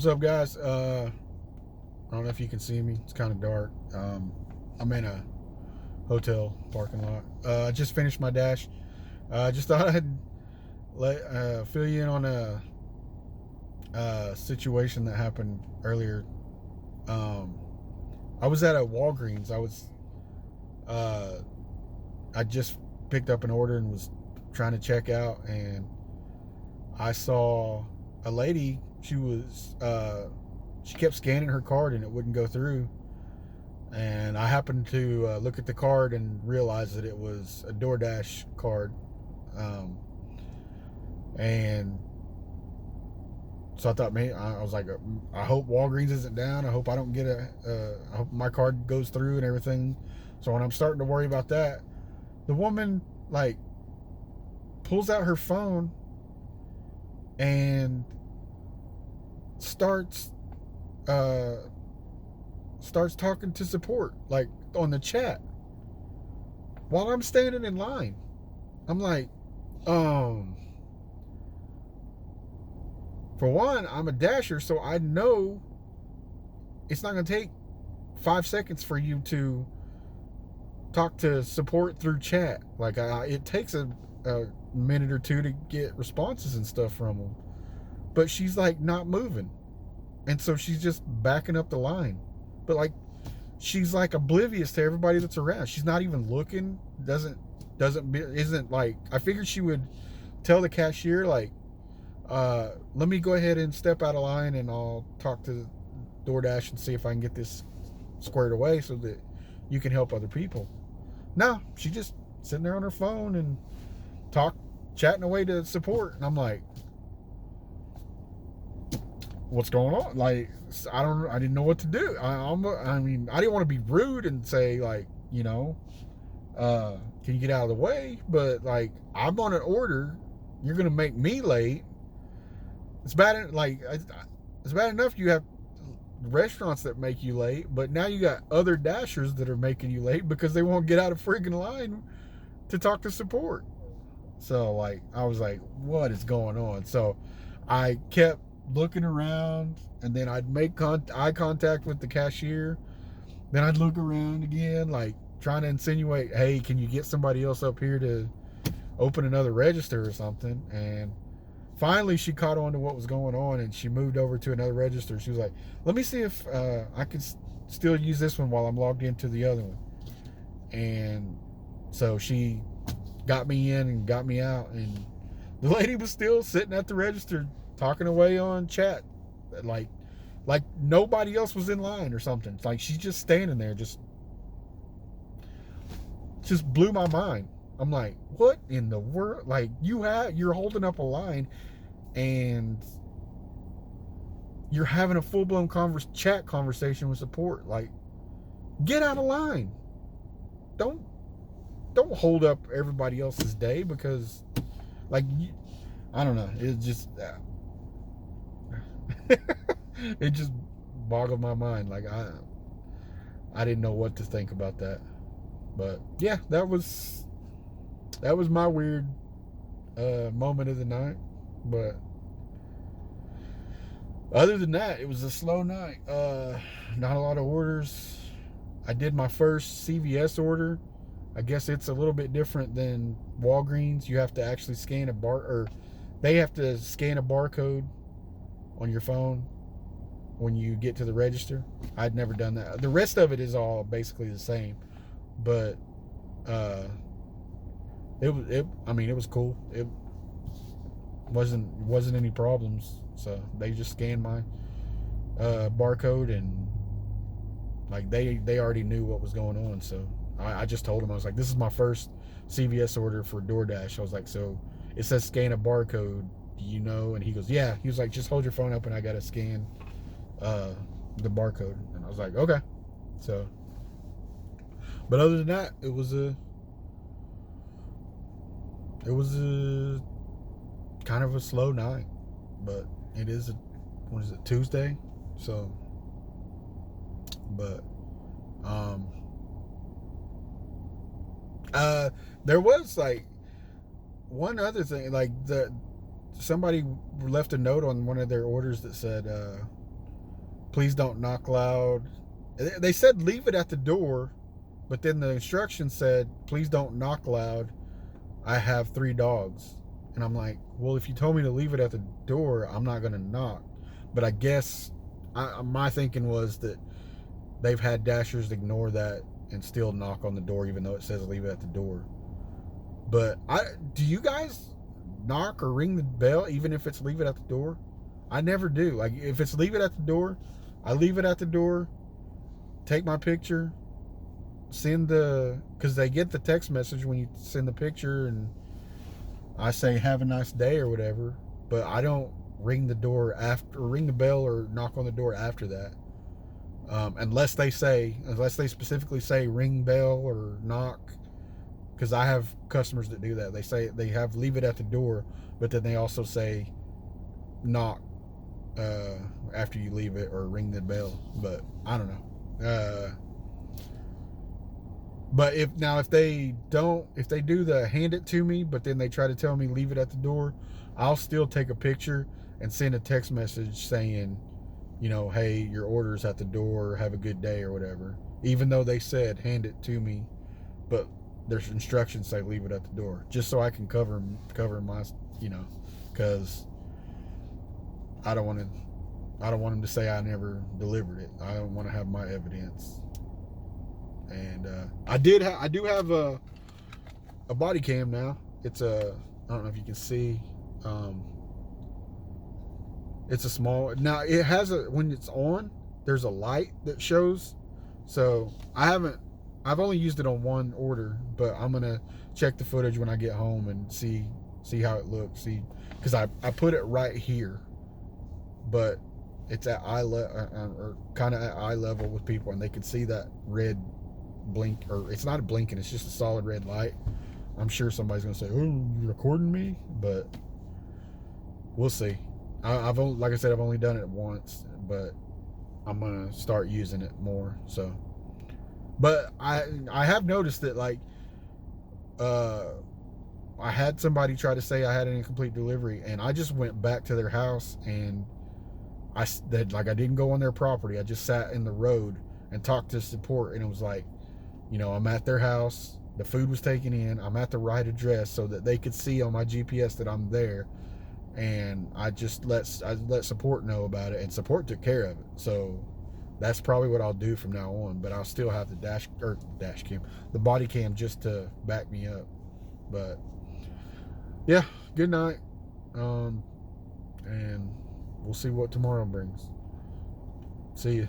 What's up, guys? I don't know if you can see me. It's kind of dark. I'm in a hotel parking lot. I just finished my dash. Just thought I'd fill you in on a situation that happened earlier. Um, I was at a Walgreens. Uh, I just picked up an order and was trying to check out, and I saw a lady. She kept scanning her card and it wouldn't go through. And I happened to look at the card and realize that it was a DoorDash card. Um, and so I thought, man, I was like, I hope Walgreens isn't down. I hope I don't get I hope my card goes through and everything. So when I'm starting to worry about that, the woman like pulls out her phone and starts uh starts talking to support, like on the chat, while I'm standing in line. I'm like, for one, I'm a dasher, so I know it's not going to take 5 seconds for you to talk to support through chat. Like, it takes a minute or two to get responses and stuff from them. But she's like not moving, and so she's just backing up the line. But like, she's like oblivious to everybody that's around. She's not even looking. Isn't like, I figured she would tell the cashier like, let me go ahead and step out of line and I'll talk to DoorDash and see if I can get this squared away so that you can help other people. No, she just sitting there on her phone and chatting away to support. And I'm like, what's going on? Like, I didn't know what to do. I mean, I didn't want to be rude and say like, can you get out of the way? But like, I'm on an order. You're gonna make me late. It's bad. Like, it's bad enough you have restaurants that make you late, but now you got other dashers that are making you late because they won't get out of friggin' line to talk to support. So like, I was like, what is going on? So I kept looking around, and then I'd make eye contact with the cashier. Then I'd look around again, like trying to insinuate, hey, can you get somebody else up here to open another register or something? And finally she caught on to what was going on, and she moved over to another register. She was like, let me see if I can still use this one while I'm logged into the other one. And so she got me in and got me out, and the lady was still sitting at the register talking away on chat, like nobody else was in line or something. Like, she's just standing there, just blew my mind. I'm like, what in the world? Like, you're holding up a line and you're having a full-blown chat conversation with support. Like, get out of line. Don't hold up everybody else's day because, like, I don't know. It just it just boggled my mind. Like, I didn't know what to think about that. But yeah, that was my weird moment of the night. But other than that, it was a slow night. Not a lot of orders. I did my first CVS order. I guess it's a little bit different than Walgreens. You have to actually scan they have to scan a barcode on your phone when you get to the register. I'd never done that. The rest of it is all basically the same, but it was cool. It wasn't any problems. So they just scanned my barcode, and like they already knew what was going on. So I just told them, I was like, this is my first CVS order for DoorDash. I was like, so it says scan a barcode, And he goes, yeah. He was like, just hold your phone up and I gotta scan the barcode. And I was like, okay. So, but other than that, it was a kind of a slow night. But it is Tuesday? So, but there was like one other thing, like somebody left a note on one of their orders that said please don't knock loud. They said leave it at the door, but then the instructions said, please don't knock loud. I have 3 dogs. And I'm like, well, if you told me to leave it at the door, I'm not going to knock. But I guess my thinking was that they've had Dashers ignore that and still knock on the door, even though it says leave it at the door. But do you guys knock or ring the bell even if it's leave it at the door? I never do. Like, if it's leave it at the door, I leave it at the door, take my picture, send because they get the text message when you send the picture, and I say have a nice day or whatever. But I don't ring the door after, or ring the bell or knock on the door after that, unless they specifically say ring bell or knock. Because I have customers that do that. They say they have leave it at the door, but then they also say knock after you leave it, or ring the bell. But I don't know. But if they do the hand it to me, but then they try to tell me leave it at the door, I'll still take a picture and send a text message saying, hey, your order's at the door, have a good day or whatever. Even though they said hand it to me, but there's instructions say leave it at the door, just so I can cover my, because I don't want them to say I never delivered it. I don't want to have my evidence. And I do have a body cam now. It's I don't know if you can see. It's a small. Now it has when it's on, there's a light that shows. So I've only used it on one order, but I'm gonna check the footage when I get home and see how it looks. Because I put it right here, but it's at eye level, or kind of at eye level with people, and they can see that red blink, or it's not a blinking, it's just a solid red light. I'm sure somebody's gonna say, "Oh, you're recording me," but we'll see. Like I said, I've only done it once, but I'm gonna start using it more. So, but I have noticed that, like, I had somebody try to say I had an incomplete delivery, and I just went back to their house, and I didn't go on their property. I just sat in the road and talked to support, and it was like, I'm at their house, the food was taken in, I'm at the right address, so that they could see on my GPS that I'm there. And I let support know about it, and support took care of it. So that's probably what I'll do from now on. But I'll still have the dash cam, the body cam, just to back me up. But yeah, good night, and we'll see what tomorrow brings. See you.